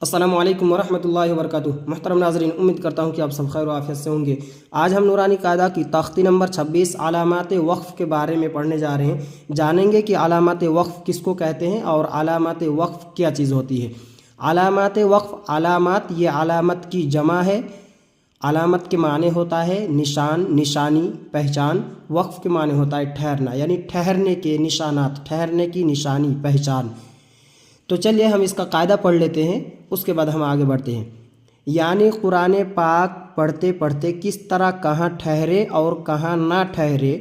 अस्सलामु अलैकुम वरहमतुल्लाहि वबरकातुहू। मुहतरम नाज़रीन, उम्मीद करता हूँ कि आप सब खैर आफियत से होंगे। आज हम नूरानी कायदा की तख्ती नंबर 26 अलामात वक्फ़ के बारे में पढ़ने जा रहे हैं। जानेंगे कि अलामात वक्फ़ किसको कहते हैं और अलामात वक्फ़ क्या चीज़ होती है। अलामात वक्फ़, अलामात ये अलामत की जमा है। अलामत के माने होता है निशान, निशानी, पहचान। वक्फ़ के माने होता है ठहरना, यानी ठहरने के निशानात, ठहरने की निशानी, पहचान। तो चलिए हम इसका कायदा पढ़ लेते हैं, उसके बाद हम आगे बढ़ते हैं। यानी कुरान पाक पढ़ते पढ़ते किस तरह कहाँ ठहरे और कहाँ ना ठहरे,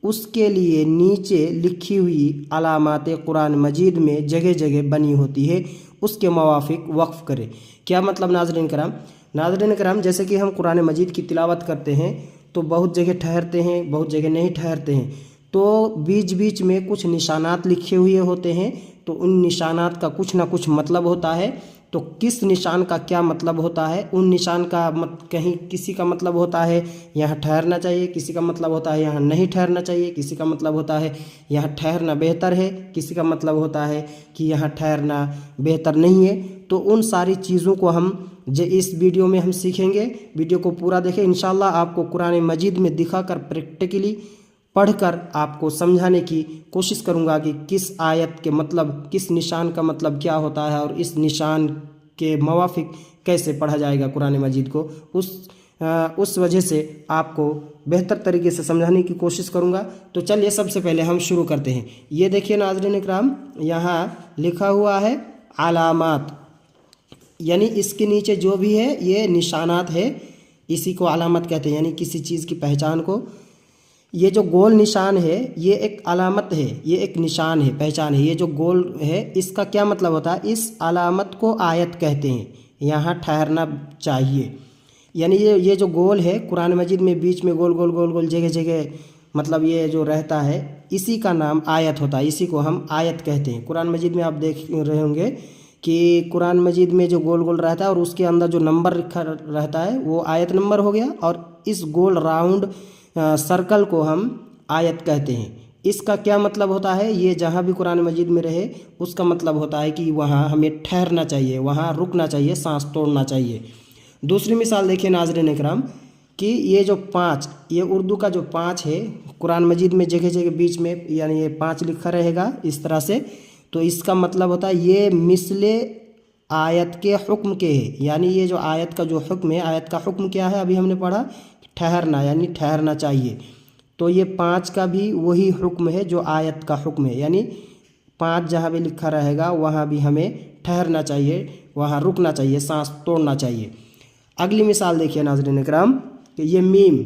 उसके लिए नीचे लिखी हुई अलामात कुरान मजीद में जगह जगह बनी होती है, उसके मुवाफिक वक्फ़ करे। क्या मतलब नाज़रीन कराम? नाज़रीन कराम, जैसे कि हम कुरान मजीद की तिलावत करते हैं तो बहुत जगह ठहरते हैं, बहुत जगह नहीं ठहरते हैं। तो बीच बीच में कुछ निशानात लिखे हुए होते हैं, तो उन निशानात का कुछ ना कुछ मतलब होता है। तो किस निशान का क्या मतलब होता है, उन निशान का कहीं किसी का मतलब होता है यहाँ ठहरना चाहिए, किसी का मतलब होता है यहाँ नहीं ठहरना चाहिए, किसी का मतलब होता है यहाँ ठहरना बेहतर है, किसी का मतलब होता है कि यहाँ ठहरना बेहतर नहीं है। तो उन सारी चीज़ों को हम इस वीडियो में हम सीखेंगे। वीडियो को पूरा देखें, इंशाल्लाह आपको कुरान मजीद में दिखाकर प्रैक्टिकली पढ़कर आपको समझाने की कोशिश करूंगा कि किस आयत के मतलब, किस निशान का मतलब क्या होता है और इस निशान के मुवाफिक कैसे पढ़ा जाएगा कुरान मजीद को। उस वजह से आपको बेहतर तरीके से समझाने की कोशिश करूंगा। तो चलिए सबसे पहले हम शुरू करते हैं। ये देखिए नाज़रीन इकराम, यहाँ लिखा हुआ है अलामात, यानी इसके नीचे जो भी है ये निशानात है, इसी को अलामत कहते हैं, यानी किसी चीज़ की पहचान को। ये जो गोल निशान है ये एक अलामत है, ये एक निशान है, पहचान है। ये जो गोल है इसका क्या मतलब होता है, इस अलामत को आयत कहते हैं, यहाँ ठहरना चाहिए। यानी ये जो गोल है कुरान मजीद में बीच में गोल गोल गोल गोल जगह जगह मतलब ये जो रहता है, इसी का नाम आयत होता है, इसी को हम आयत कहते हैं। कुरान मजीद में आप देख रहे होंगे कि कुरान मजीद में जो गोल गोल रहता है और उसके अंदर जो नंबर लिखा रहता है वो आयत नंबर हो गया, और इस गोल राउंड सर्कल को हम आयत कहते हैं। इसका क्या मतलब होता है, ये जहाँ भी कुरान मजीद में रहे उसका मतलब होता है कि वहाँ हमें ठहरना चाहिए, वहाँ रुकना चाहिए, सांस तोड़ना चाहिए। दूसरी मिसाल देखिए नाज़रीन इकराम कि ये जो 5, ये उर्दू का जो 5 है कुरान मजीद में जगह जगह बीच में, यानी ये 5 लिखा रहेगा इस तरह से। तो इसका मतलब होता है ये मिसले आयत के हुक्म के है, यानी ये जो आयत का जो हुक्म है, आयत का हुक्म क्या है अभी हमने पढ़ा, ठहरना, यानी ठहरना चाहिए। तो ये 5 का भी वही हुक्म है जो आयत का हुक्म है, यानी 5 जहाँ भी लिखा रहेगा वहाँ भी हमें ठहरना चाहिए, वहाँ रुकना चाहिए, सांस तोड़ना चाहिए। अगली मिसाल देखिए नाज़रीन इकराम कि ये मीम,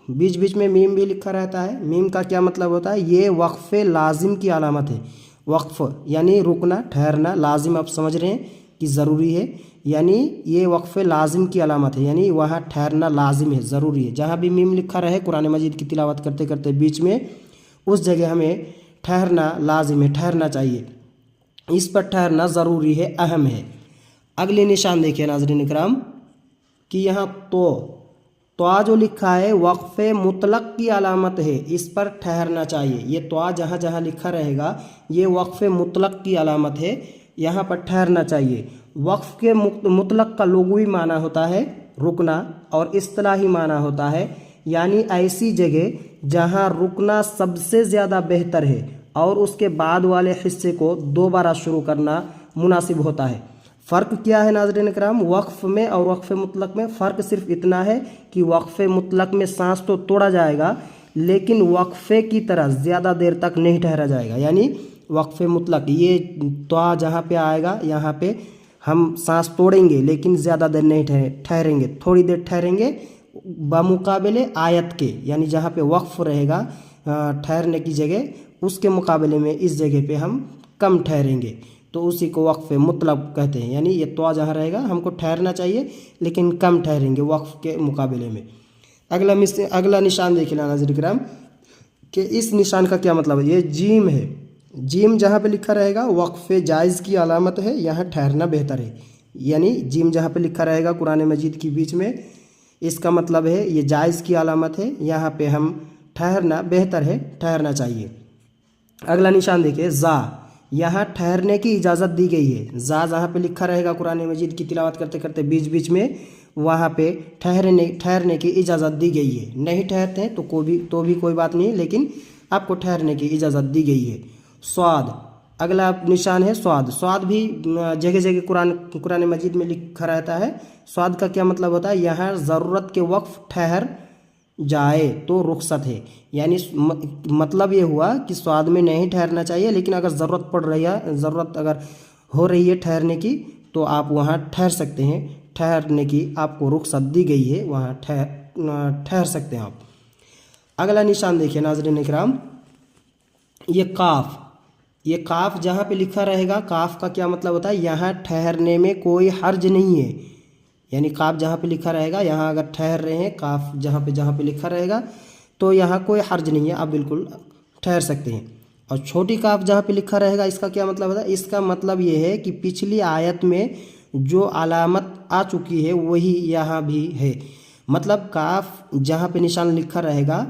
बीच बीच में मीम भी लिखा रहता है। मीम का क्या मतलब होता है, ये वक्फ़े लाजिम की अलामत है। वक्फ़ यानी रुकना, ठहरना, लाजिम आप समझ रहे हैं कि ज़रूरी है, यानी ये वक्फ़े लाजिम की अलामत है, यानी वहाँ ठहरना लाजिम है, ज़रूरी है। जहाँ भी मीम लिखा रहे कुरान मजीद की तिलावत करते करते बीच में, उस जगह हमें ठहरना लाजिम है, ठहरना चाहिए, इस पर ठहरना ज़रूरी है, अहम है। अगले निशान देखिए नाज़रीन इकराम कि यहाँ तो जो लिखा है वक्फ़े मुतलक की अलामत है, इस पर ठहरना चाहिए। ये तो जहाँ जहाँ लिखा रहेगा ये वक्फ़े मुतलक की अलामत है, यहाँ पर ठहरना चाहिए। वक्फ़ के मुतलक का लुग़वी माना होता है रुकना, और इस्तिलाही माना होता है यानी ऐसी जगह जहाँ रुकना सबसे ज़्यादा बेहतर है और उसके बाद वाले हिस्से को दोबारा शुरू करना मुनासिब होता है। फ़र्क क्या है नाज़रीन इकराम, वक्फ़ में और वक्फ़े मुतलक में? फ़र्क सिर्फ इतना है कि वक्फ़े मुतलक में सांस तो तोड़ा जाएगा, लेकिन वक्फ़े की तरह ज़्यादा देर तक नहीं ठहरा जाएगा। यानी वक्फ़े मुतलक ये तो जहाँ पे आएगा यहाँ पे हम सांस तोड़ेंगे लेकिन ज़्यादा देर नहीं ठहरेंगे, थोड़ी देर ठहरेंगे बमुकाबले आयत के, यानी जहाँ पे वक्फ़ रहेगा ठहरने की जगह, उसके मुकाबले में इस जगह पे हम कम ठहरेंगे, तो उसी को वक्फ़े मुतलक कहते हैं। यानी ये तो जहाँ रहेगा हमको ठहरना चाहिए लेकिन कम ठहरेंगे वक्फ़ के मुकाबले में। अगला निशान देखिए नाज़रीन किराम कि इस निशान का क्या मतलब है। ये जीम है, जीम जहाँ पे लिखा रहेगा वक्फ़े जायज़ की अलामत है, यहाँ ठहरना बेहतर है। यानी जीम जहाँ पे लिखा रहेगा कुरान मजीद के बीच में, इसका मतलब है ये जायज़ की अलामत है, यहाँ पे हम ठहरना बेहतर है, ठहरना चाहिए। अगला निशान देखिए ज़ा, यहाँ ठहरने की इजाज़त दी गई है। जा जहाँ पे लिखा रहेगा कुरान मजीद की तिलावत करते करते बीच बीच में, वहाँ पे ठहरने की इजाज़त दी गई है। नहीं ठहरते हैं तो भी कोई बात नहीं, लेकिन आपको ठहरने की इजाज़त दी गई है। स्वाद, अगला निशान है स्वाद। स्वाद भी जगह जगह कुरान मजीद में लिखा रहता है। स्वाद का क्या मतलब होता है? यहाँ ज़रूरत के वक्त ठहर जाए तो रुखसत है, यानी मतलब ये हुआ कि स्वाद में नहीं ठहरना चाहिए, लेकिन अगर ज़रूरत अगर हो रही है ठहरने की तो आप वहाँ ठहर सकते हैं। ठहरने की आपको रुखसत दी गई है, वहाँ ठहर सकते हैं आप। अगला निशान देखिए नाज़रीन इकराम, ये काफ जहाँ पे लिखा रहेगा, काफ का क्या मतलब होता है? यहाँ ठहरने में कोई हर्ज नहीं है। यानी काफ जहाँ पे लिखा रहेगा, यहाँ अगर ठहर रहे हैं, काफ जहाँ पे लिखा रहेगा तो यहाँ कोई हर्ज नहीं है, आप बिल्कुल ठहर सकते हैं। और छोटी काफ जहाँ पे लिखा रहेगा, इसका क्या मतलब होता है? इसका मतलब ये है कि पिछली आयत में जो अलामत आ चुकी है वही यहाँ भी है। मतलब काफ जहाँ पे निशान लिखा रहेगा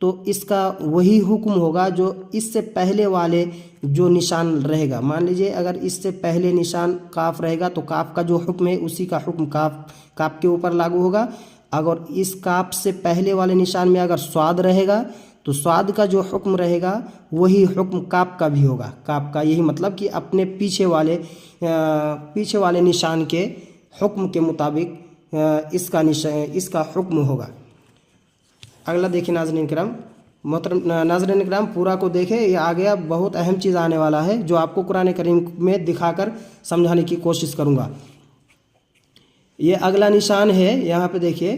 तो इसका वही हुक्म होगा जो इससे पहले वाले जो निशान रहेगा। मान लीजिए अगर इससे पहले निशान काफ रहेगा तो काफ का जो हुक्म है उसी का हुक्म काफ के ऊपर लागू होगा। अगर इस काफ से पहले वाले निशान में अगर स्वाद रहेगा तो स्वाद का जो हुक्म रहेगा वही हुक्म काफ का भी होगा। काफ का यही मतलब कि अपने पीछे वाले निशान के हुक्म के मुताबिक इसका हुक्म होगा। अगला देखिए नाज़रीन किराम, मोहतरम नाज़रीन किराम, पूरा को देखें, ये आगे बहुत अहम चीज़ आने वाला है जो आपको कुरान करीम में दिखाकर समझाने की कोशिश करूँगा। ये अगला निशान है, यहाँ पे देखिए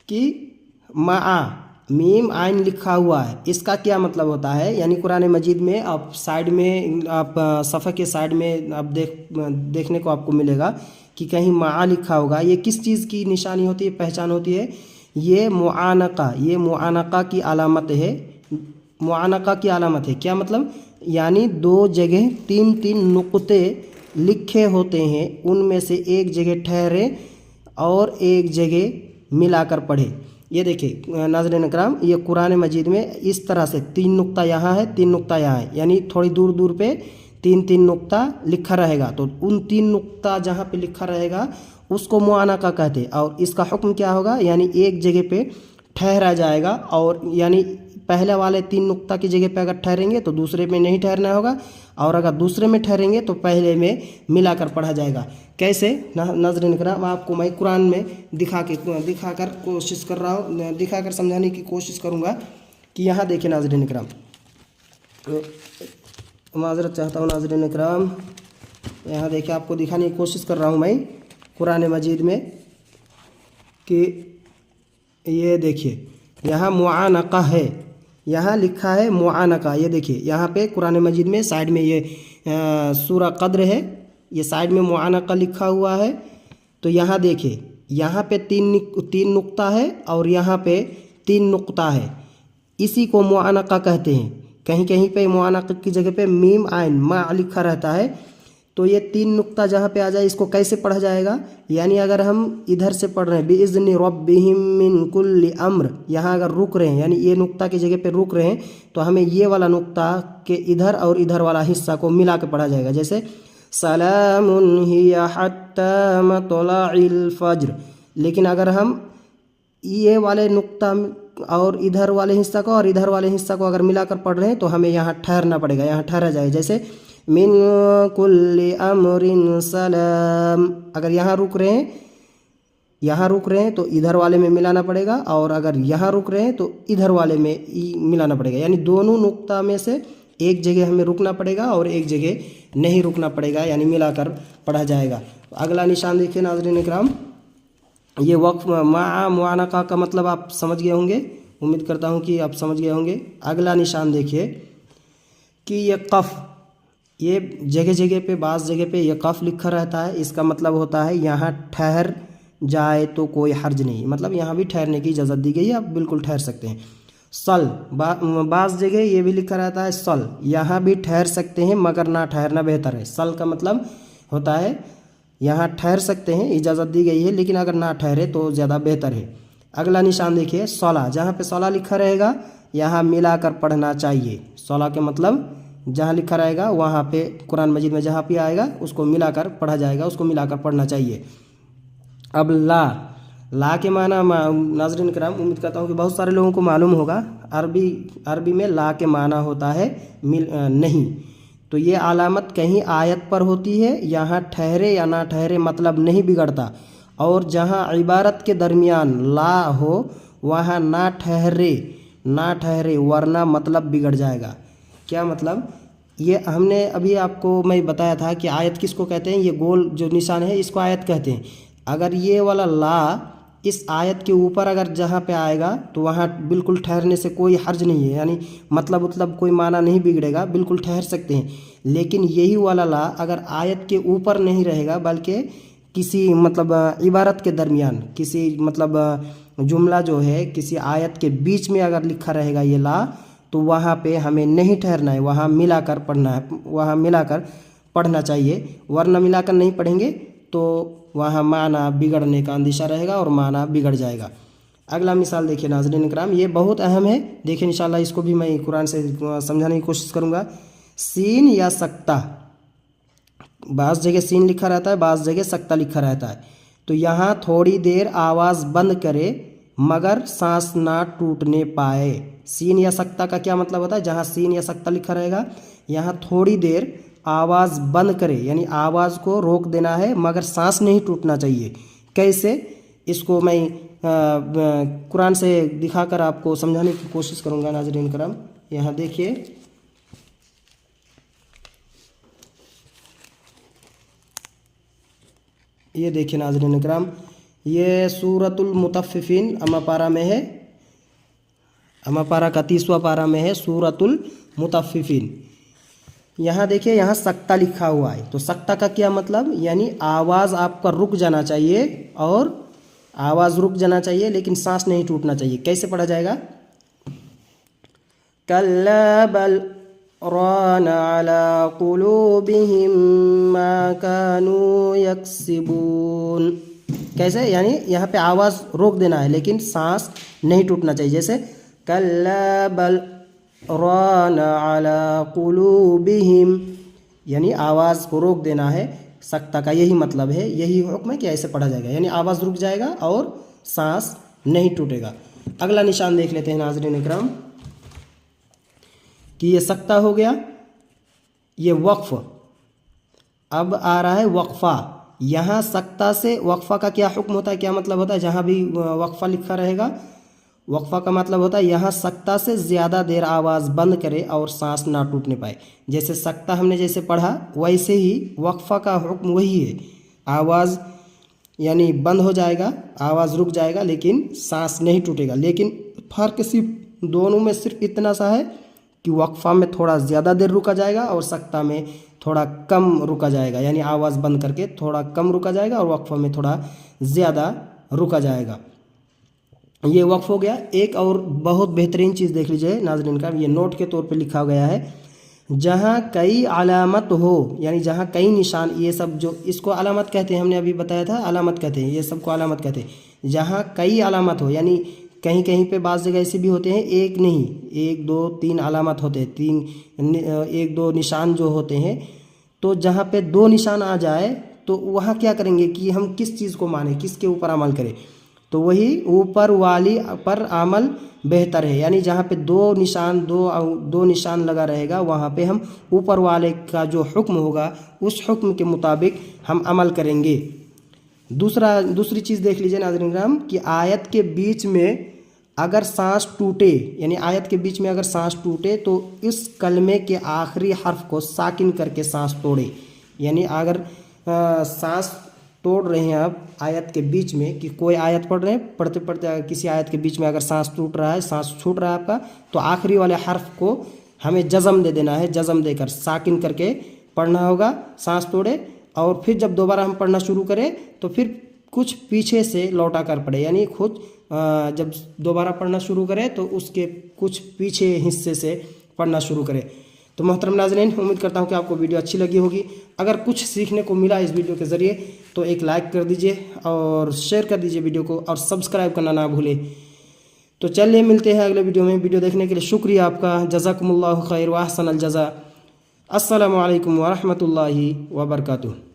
कि मा मीम आइन लिखा हुआ है। इसका क्या मतलब होता है? यानी कुरान मजीद में आप साइड में, आप सफ़े के साइड में आप देखने को आपको मिलेगा कि कहीं मा लिखा होगा। ये किस चीज़ की निशानी होती है, पहचान होती है? ये मुआनका की अलामत है। मुआनका की अलामत है क्या मतलब? यानी दो जगह तीन नुक्ते लिखे होते हैं, उनमें से एक जगह ठहरे और एक जगह मिलाकर पढ़े। ये देखिए नाज़रीन इकराम, ये कुरान मजीद में इस तरह से 3 नुक्ता यहाँ है, 3 नुक्ता यहाँ है, यानी थोड़ी दूर दूर पे 3 नुक्ता लिखा रहेगा। तो उन 3 नुक्ता जहाँ पे लिखा रहेगा उसको मुआनका कहते हैं। और इसका हुक्म क्या होगा? यानी एक जगह पे ठहरा जाएगा, और यानी पहले वाले 3 नुक्ता की जगह पे अगर ठहरेंगे तो दूसरे में नहीं ठहरना होगा, और अगर दूसरे में ठहरेंगे तो पहले में मिलाकर पढ़ा जाएगा। कैसे नाज़रीन किराम, आपको मैं कुरान में दिखाकर कोशिश कर रहा हूँ, दिखाकर समझाने की कोशिश करूँगा कि यहाँ देखिए नाज़रीन किराम, माज़रत चाहता हूँ नाज़रीन किराम, यहाँ देखिए आपको दिखाने की कोशिश कर रहा हूँ मैं कुरान मजीद में कि ये देखिए यहाँ मुआनका है, यहाँ लिखा है मुआनका। ये देखिए यहाँ पे कुरान मजीद में साइड में ये सूरा कद्र है, ये साइड में मुआनका लिखा हुआ है। तो यहाँ देखिए यहाँ पे तीन नुक्ता है और यहाँ पे 3 नुक्ता है, इसी को मुआनका कहते हैं। कहीं कहीं पे मुआनका की जगह पे मीम आइन मा लिखा रहता है। तो ये 3 नुक्ता जहाँ पे आ जाए, इसको कैसे पढ़ा जाएगा? यानी अगर हम इधर से पढ़ रहे हैं बिइज़्नि रब्बिहिम मिन कुल्लि अम्र, यहाँ अगर रुक रहे हैं, यानी ये नुक्ता की जगह पे रुक रहे हैं, तो हमें ये वाला नुक्ता के इधर और इधर वाला हिस्सा को मिला के पढ़ा जाएगा। जैसे सलामुन हिया हत्ता मतलइल फज्र। लेकिन अगर हम ये वाले नुक्ता और इधर वाले हिस्सा को और इधर वाले हिस्सा को अगर मिलाकर पढ़ रहे हैं तो हमें यहाँ ठहरना पड़ेगा, यहाँ ठहरा जाए। जैसे मिन कुल्लि अमरिन सलाम, अगर यहाँ रुक रहे हैं तो इधर वाले में मिलाना पड़ेगा, और अगर यहाँ रुक रहे हैं तो इधर वाले में मिलाना पड़ेगा। यानी दोनों नुक्ता में से एक जगह हमें रुकना पड़ेगा और एक जगह नहीं रुकना पड़ेगा, यानी मिलाकर पढ़ा जाएगा। अगला निशान देखिए नाज़रीन इकराम, ये वक्फ मुआनका का मतलब आप समझ गए होंगे, उम्मीद करता हूँ कि आप समझ गए होंगे। अगला निशान देखिए कि ये कफ़, ये जगह जगह पे बाज़ जगह पे ये कफ़ लिखा रहता है। इसका मतलब होता है यहाँ ठहर जाए तो कोई हर्ज नहीं, मतलब यहाँ भी ठहरने की इजाज़त दी गई है, आप बिल्कुल ठहर सकते हैं। सल, बाज़ जगह ये भी लिखा रहता है सल, यहाँ भी ठहर सकते हैं मगर ना ठहरना बेहतर है। सल का मतलब होता है यहाँ ठहर सकते हैं, इजाज़त दी गई है, लेकिन अगर ना ठहरे तो ज़्यादा बेहतर है। अगला निशान देखिए सला, जहाँ पे सला लिखा रहेगा यहाँ मिलाकर पढ़ना चाहिए। सला के मतलब जहाँ लिखा रहेगा वहाँ पे कुरान मजीद में जहाँ पे आएगा उसको मिलाकर पढ़ा जाएगा, उसको मिलाकर पढ़ना चाहिए। अब ला के माना नाज़रीन किराम, उम्मीद करता हूँ कि बहुत सारे लोगों को मालूम होगा। अरबी में ला के माना होता है नहीं। तो ये अलामत कहीं आयत पर होती है, यहाँ ठहरे या ना ठहरे मतलब नहीं बिगड़ता। और जहाँ इबारत के दरमियान ला हो वहाँ ना ठहरे वरना मतलब बिगड़ जाएगा। क्या मतलब? ये हमने अभी आपको मैं बताया था कि आयत किसको कहते हैं, ये गोल जो निशान है इसको आयत कहते हैं। अगर ये वाला ला इस आयत के ऊपर अगर जहाँ पे आएगा तो वहाँ बिल्कुल ठहरने से कोई हर्ज नहीं है, यानी मतलब कोई माना नहीं बिगड़ेगा, बिल्कुल ठहर सकते हैं। लेकिन यही वाला ला अगर आयत के ऊपर नहीं रहेगा बल्कि किसी मतलब इबारत के दरमियान, किसी मतलब जुमला जो है किसी आयत के बीच में अगर लिखा रहेगा ये ला, तो वहाँ पे हमें नहीं ठहरना है, वहाँ मिलाकर पढ़ना है, वहाँ मिलाकर पढ़ना चाहिए। वरना मिलाकर नहीं पढ़ेंगे तो वहाँ माना बिगड़ने का अंदेशा रहेगा और माना बिगड़ जाएगा। अगला मिसाल देखिए नाज़रीन इकराम, ये बहुत अहम है, देखिए इंशाल्लाह इसको भी मैं कुरान से समझाने की कोशिश करूँगा। सीन या सक्ता, बाज़ जगह सीन लिखा रहता है, बाज़ जगह सक्ता लिखा रहता है। तो यहाँ थोड़ी देर आवाज़ बंद करे मगर सांस ना टूटने पाए। सीन या सक्ता का क्या मतलब होता है? जहाँ सीन या सक्ता लिखा रहेगा यहाँ थोड़ी देर आवाज़ बंद करे, यानी आवाज़ को रोक देना है मगर सांस नहीं टूटना चाहिए। कैसे? इसको मैं कुरान से दिखाकर आपको समझाने की कोशिश करूँगा नाज़रीन करम। यहाँ देखिए, ये देखिए नाज़रीन करम, ये सूरतुल मुतफ़्फ़िफ़ीन अमापारा में है, अमापारा का 30वां पारा में है सूरतुल मुतफ़्फ़िफ़ीन। यहाँ देखिए, यहाँ सक्ता लिखा हुआ है। तो सक्ता का क्या मतलब? यानी आवाज़ आपका रुक जाना चाहिए, और आवाज़ रुक जाना चाहिए लेकिन सांस नहीं टूटना चाहिए। कैसे पढ़ा जाएगा? कल्ला बल रान अला कुलूबिहिम मा कानू यक्सिबून। कैसे? यानी यहाँ पे आवाज़ रोक देना है लेकिन सांस नहीं टूटना चाहिए। जैसे कल्ला बल रान अला कुलूबिहिम, यानी आवाज़ को रोक देना है। सक्ता का यही मतलब है, यही हुक्म है कि ऐसे पढ़ा जाएगा, यानी आवाज़ रुक जाएगा और सांस नहीं टूटेगा। अगला निशान देख लेते हैं नाज़रीन इकराम कि ये सक्ता हो गया, ये वक्फ। अब आ रहा है वक्फ़ा। यहाँ सक्ता से वक्फ़ा का क्या हुक्म होता है, क्या मतलब होता है? जहाँ भी वक्फ़ा लिखा रहेगा, वक्फ़ा का मतलब होता है यहाँ सक्ता से ज़्यादा देर आवाज़ बंद करे और सांस ना टूटने पाए। जैसे सक्ता हमने जैसे पढ़ा वैसे ही वक्फ़ा का हुक्म वही है। आवाज़ यानी बंद हो जाएगा, आवाज़ रुक जाएगा लेकिन सांस नहीं टूटेगा। लेकिन फ़र्क सिर्फ दोनों में सिर्फ इतना सा है कि वक्फ़ा में थोड़ा ज़्यादा देर रुका जाएगा और सक्ता में थोड़ा कम रुका जाएगा, यानी आवाज़ बंद करके थोड़ा कम रुका जाएगा और वक्फ़ा में थोड़ा ज़्यादा रुका जाएगा। ये वक्फ हो गया। एक और बहुत बेहतरीन चीज़ देख लीजिए नाज़रीन का, ये नोट के तौर पे लिखा गया है, जहाँ कई अलामत हो, यानी जहाँ कई निशान, ये सब जो इसको अलामत कहते हैं, हमने अभी बताया था अलामत कहते हैं, ये सबको अलामत कहते हैं। जहाँ कई अलामत हो, यानी कहीं कहीं पे बाज़ जगह ऐसे भी होते हैं, एक नहीं 1 2 3 अलामत होते हैं, 1 2 निशान जो होते हैं। तो जहाँ पे 2 निशान आ जाए तो वहाँ क्या करेंगे कि हम किस चीज़ को माने, किसके ऊपर अमल करें? तो वही ऊपर वाली पर अमल बेहतर है, यानी जहाँ पे दो निशान लगा रहेगा वहाँ पे हम ऊपर वाले का जो हुक्म होगा उस हुक्म के मुताबिक हम अमल करेंगे। दूसरी चीज़ देख लीजिए नाज़रीन किराम कि आयत के बीच में अगर सांस टूटे, यानी आयत के बीच में अगर सांस टूटे तो इस कलमे के आखिरी हर्फ को साकिन करके सांस तोड़े। यानी अगर सांस तोड़ रहे हैं आप आयत के बीच में, कि कोई आयत पढ़ रहे हैं, पढ़ते पढ़ते किसी आयत के बीच में अगर सांस टूट रहा है, सांस छूट रहा है आपका, तो आखिरी वाले हर्फ को हमें जज़म दे देना है। जज़म देकर साकिन करके पढ़ना होगा, सांस तोड़े, और फिर जब दोबारा हम पढ़ना शुरू करें तो फिर कुछ पीछे से लौटा कर पढ़े, यानी खुद जब दोबारा पढ़ना शुरू करें तो उसके कुछ पीछे हिस्से से पढ़ना शुरू करें। तो मोहतरम नाज़रीन, उम्मीद करता हूँ कि आपको वीडियो अच्छी लगी होगी। अगर कुछ सीखने को मिला इस वीडियो के ज़रिए तो एक लाइक कर दीजिए और शेयर कर दीजिए वीडियो को, और सब्सक्राइब करना ना भूलें। तो चलिए मिलते हैं अगले वीडियो में। वीडियो देखने के लिए शुक्रिया आपका। जज़ाकुमुल्लाहु खैर व अहसनल जज़ा। अस्सलामु अलैकुम वरहमतुल्लाहि वबरकातुहू।